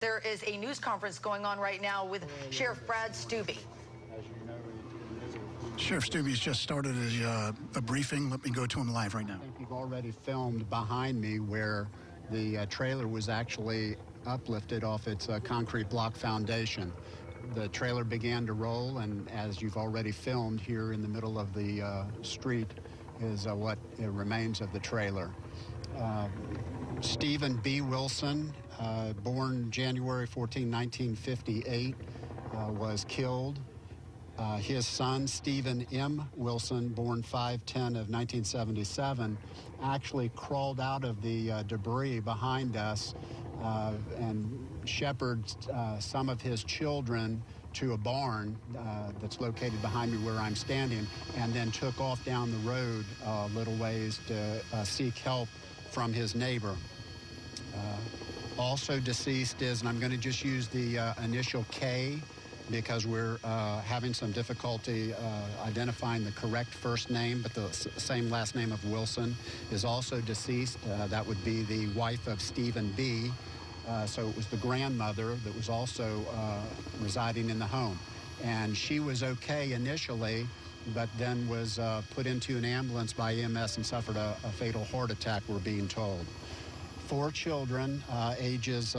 There is a news conference going on right now with Sheriff Brad Steube. Sheriff Steube's just started a briefing. Let me go to him live right now. I think you've already filmed behind me where the trailer was actually uplifted off its concrete block foundation. The trailer began to roll, and as you've already filmed, here in the middle of the street is what remains of the trailer. Stephen B. Wilson, born January 14, 1958, was killed. His son, Stephen M. Wilson, born 5/10 of 1977, actually crawled out of the debris behind us and shepherded some of his children to a barn that's located behind me where I'm standing, and then took off down the road a little ways to seek help from his neighbor. Also deceased is, and I'm going to just use the initial K because we're having some difficulty identifying the correct first name, but the same last name of Wilson is also deceased. That would be the wife of Stephen B. So it was the grandmother that was also residing in the home. And she was okay initially, but then was put into an ambulance by EMS and suffered a fatal heart attack, we're being told. 4 children, ages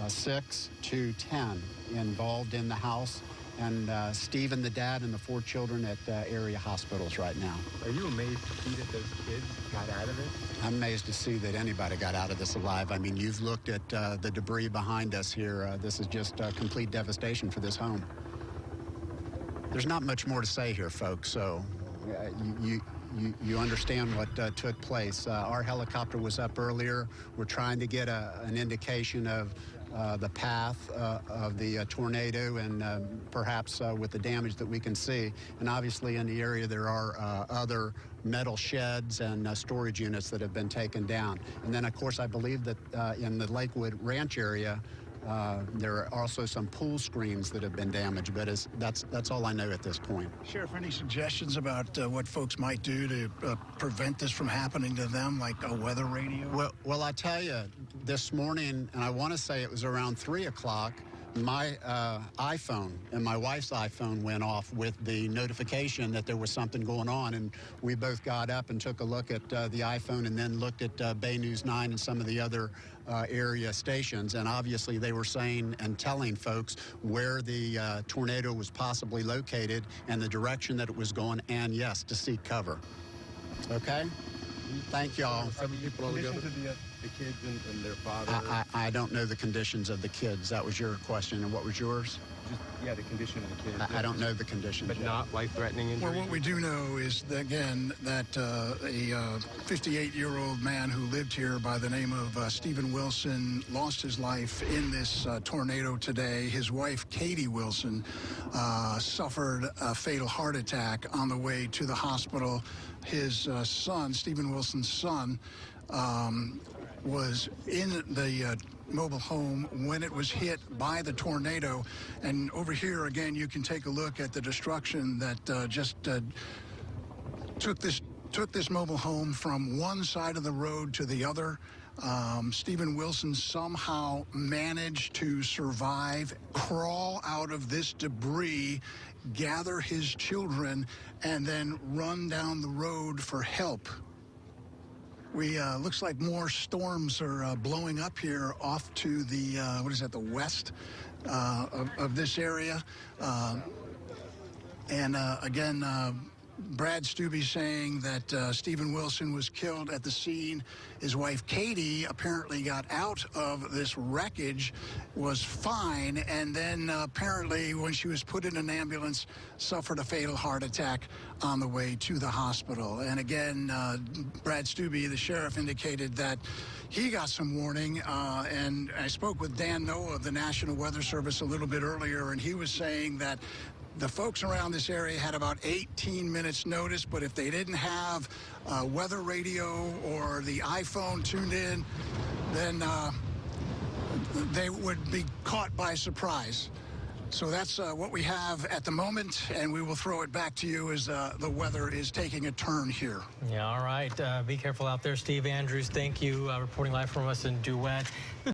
6 to 10, involved in the house, and Stephen, the dad, and the 4 children at area hospitals right now. Are you amazed to see that those kids got out of it? I'm amazed to see that anybody got out of this alive. I mean, you've looked at the debris behind us here. This is just complete devastation for this home. There's not much more to say here, folks, so you understand what took place. Our helicopter was up earlier. We're trying to get an indication of the path of the tornado and perhaps with the damage that we can see. And obviously in the area there are other metal sheds and storage units that have been taken down. And then of course I believe that in the Lakewood Ranch area there are also some pool screens that have been damaged, but that's all I know at this point. Sheriff, any suggestions about what folks might do to prevent this from happening to them, like a weather radio? Well, I tell you, this morning, and I want to say it was around 3 o'clock, my iPhone and my wife's iPhone went off with the notification that there was something going on, and we both got up and took a look at the iPhone and then looked at Bay News 9 and some of the other area stations, and obviously they were saying and telling folks where the tornado was possibly located and the direction that it was going, and yes, to seek cover. Okay? Thank y'all. 7 people altogether. The kids and their father. I don't know the conditions of the kids. That was your question, and what was yours? Yeah, the condition of the kids. I don't know the conditions. But yet. not life-threatening injuries? Well, what we do know is, that, again, that a 58-year-old man who lived here by the name of Stephen Wilson lost his life in this tornado today. His wife, Katie Wilson, suffered a fatal heart attack on the way to the hospital. His son, Stephen Wilson's son, was in the mobile home when it was hit by the tornado. And over here, again, you can take a look at the destruction that just took this mobile home from one side of the road to the other. Stephen Wilson somehow managed to survive, crawl out of this debris, gather his children, and then run down the road for help. Looks like more storms are blowing up here off to the, the west of this area. Again, Brad Steube saying that Stephen Wilson was killed at the scene. His wife, Katie, apparently got out of this wreckage, was fine, and then apparently when she was put in an ambulance, suffered a fatal heart attack on the way to the hospital. And again, Brad Steube, the sheriff, indicated that he got some warning, and I spoke with Dan Noah of the National Weather Service a little bit earlier, and he was saying that the folks around this area had about 18 minutes notice, but if they didn't have weather radio or the iPhone tuned in, then they would be caught by surprise. So that's what we have at the moment, and we will throw it back to you as the weather is taking a turn here. Yeah, all right. Be careful out there, Steve Andrews. Thank you, reporting live from us in Deutte.